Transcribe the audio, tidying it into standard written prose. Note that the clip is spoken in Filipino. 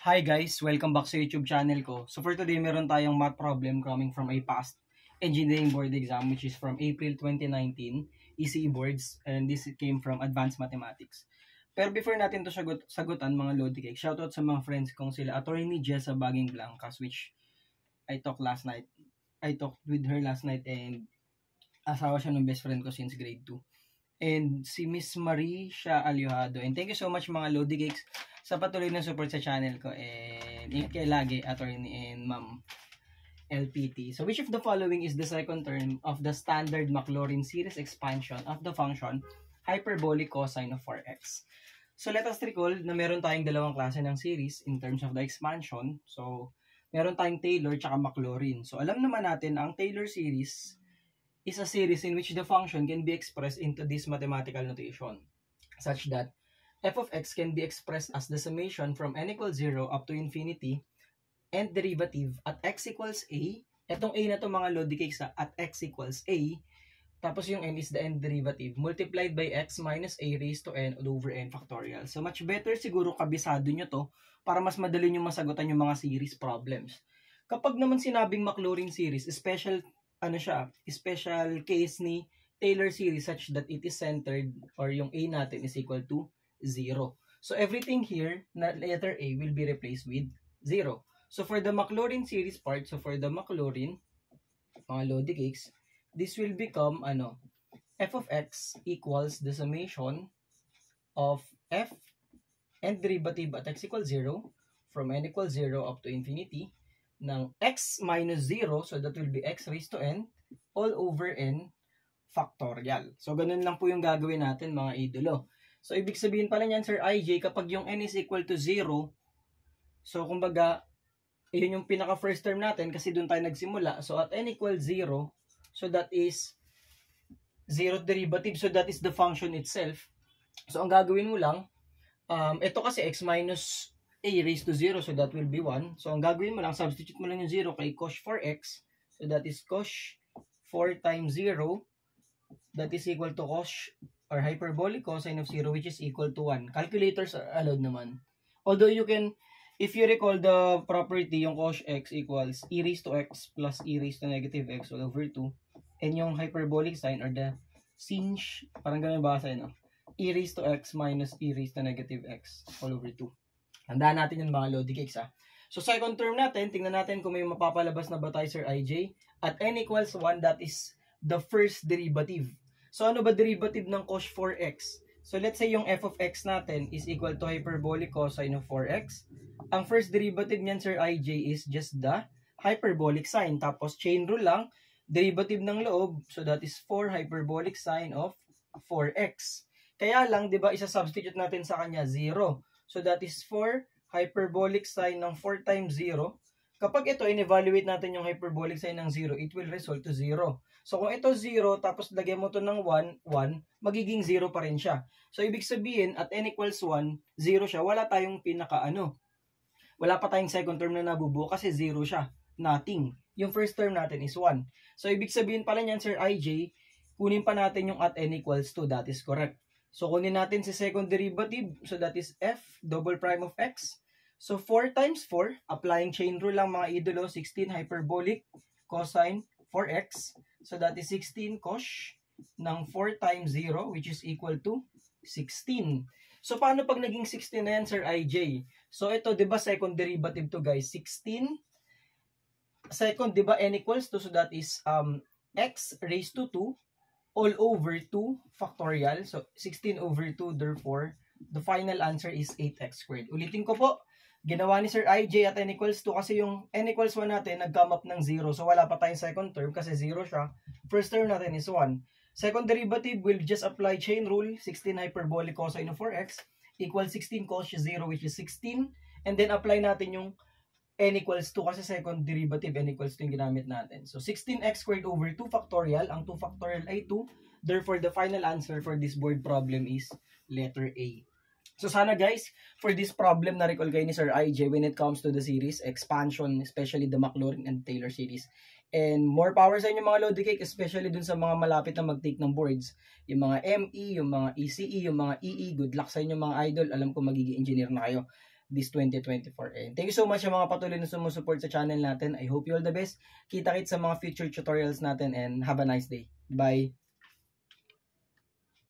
Hi guys! Welcome back sa YouTube channel ko. So for today, meron tayong math problem coming from a past engineering board exam which is from April 2019, ECE boards, and this came from Advanced Mathematics. Pero before natin to sagutan mga Lodi Cake, shoutout sa mga friends kong sila Attorney Jessa Baging Blancas, which I talked with her last night, and asawa siya ng best friend ko since grade 2. And si Miss Marie Sha Aliojado. And thank you so much mga Lodi Cakes sa patuloy na support sa channel ko. And ingat kayo lagi, attorney and ma'am LPT. So which of the following is the second term of the standard Maclaurin series expansion of the function hyperbolic cosine of 4x? So let us recall na meron tayong dalawang klase ng series in terms of the expansion. So meron tayong Taylor tsaka Maclaurin. So alam naman natin ang Taylor series is a series in which the function can be expressed into this mathematical notation, such that f of x can be expressed as the summation from n equals 0 up to infinity and derivative at x equals a. Etong a na to mga Lodi Cakes at x equals a, tapos yung n is the n derivative, multiplied by x minus a raised to n over n factorial. So much better siguro kabisado nyo to para mas madali nyo masagutan yung mga series problems. Kapag naman sinabing Maclaurin series, special case ni Taylor series such that it is centered or yung a natin is equal to 0. So everything here na letter a will be replaced with 0. So for the Maclaurin series part, so for the Maclaurin, mga Lodi Cakes, this will become f of x equals the summation of f and derivative at x equals 0 from n equals 0 up to infinity ng x minus 0, so that will be x raised to n all over n factorial. So ganun lang po yung gagawin natin mga idolo. So ibig sabihin pala niyan Sir IJ, kapag yung n is equal to 0, so kumbaga yun yung pinaka first term natin kasi doon tayo nagsimula. So at n equals 0, so that is 0 derivative, so that is the function itself. So ang gagawin mo lang, ito kasi x minus a raised to 0, so that will be 1. So ang gagawin mo lang, substitute mo lang yung 0 kay cos 4x, so that is cos 4 times 0, that is equal to cos or hyperbolic cosine of 0, which is equal to 1. Calculators are allowed naman. Although you can, if you recall the property, yung cos x equals e raised to x plus e raised to negative x all over 2, and yung hyperbolic sign or the sinh, parang ganun basa yun, e raised to x minus e raised to negative x all over 2. Tandaan natin yung mga Lodi Cakes So second term natin, tingnan natin kung may mapapalabas na ba tayo Sir IJ. At n equals 1, that is the first derivative. So ano ba derivative ng cos 4x? So let's say yung f of x natin is equal to hyperbolic cosine of 4x. Ang first derivative niyan Sir IJ is just the hyperbolic sign. Tapos chain rule lang, derivative ng loob. So that is 4 hyperbolic sign of 4x. Kaya lang, di ba, isa-substitute natin sa kanya 0. So that is 4 hyperbolic sign ng 4 times 0. Kapag ito, in-evaluate natin yung hyperbolic sign ng 0, it will result to 0. So kung ito 0, tapos lagyan mo to ng 1, magiging 0 pa rin siya. So ibig sabihin, at n equals 1, 0 siya. Wala tayong wala pa tayong second term na nabubuo kasi 0 siya. Nothing. Yung first term natin is 1. So ibig sabihin pala niyan, Sir IJ, kunin pa natin yung at n equals 2. That is correct. So, kunin natin si second derivative. So, that is f double prime of x. So, 4 times 4. Applying chain rule lang mga idolo. 16 hyperbolic cosine 4x. So, that is 16 cos ng 4 times 0, which is equal to 16. So, paano pag naging 16 na yan, Sir IJ? So, ito, di ba, second derivative to, guys? 16. Second, di ba, n equals 2. So, that is x raised to 2. All over 2 factorial. So, 16 over 2. Therefore, the final answer is 8x squared. Ulitin ko po. Ginawa ni Sir IJ at n equals 2 kasi yung n equals 1 natin nag-come up ng 0. So, wala pa tayong second term kasi 0 siya. First term natin is 1. Second derivative will just apply chain rule. 16 hyperbolic cosine of 4x equals 16 cos 0, which is 16. And then, apply natin yung n equals 2 kasi second derivative n equals 2 yung ginamit natin. So, 16x squared over 2 factorial. Ang 2 factorial ay 2. Therefore, the final answer for this board problem is letter A. So, sana guys, for this problem, na-recall kayo ni Sir IJ when it comes to the series, expansion, especially the Maclaurin and Taylor series. And more power sa inyo mga Lodi Cake, especially dun sa mga malapit na mag-take ng boards. Yung mga ME, yung mga ECE, yung mga EE, good luck sa inyo mga idol. Alam ko magiging engineer na kayo. this 2024 end. Thank you so much sa mga patuloy na sumusuport sa channel natin. I hope you all the best. Kita-kits sa mga future tutorials natin and have a nice day. Bye!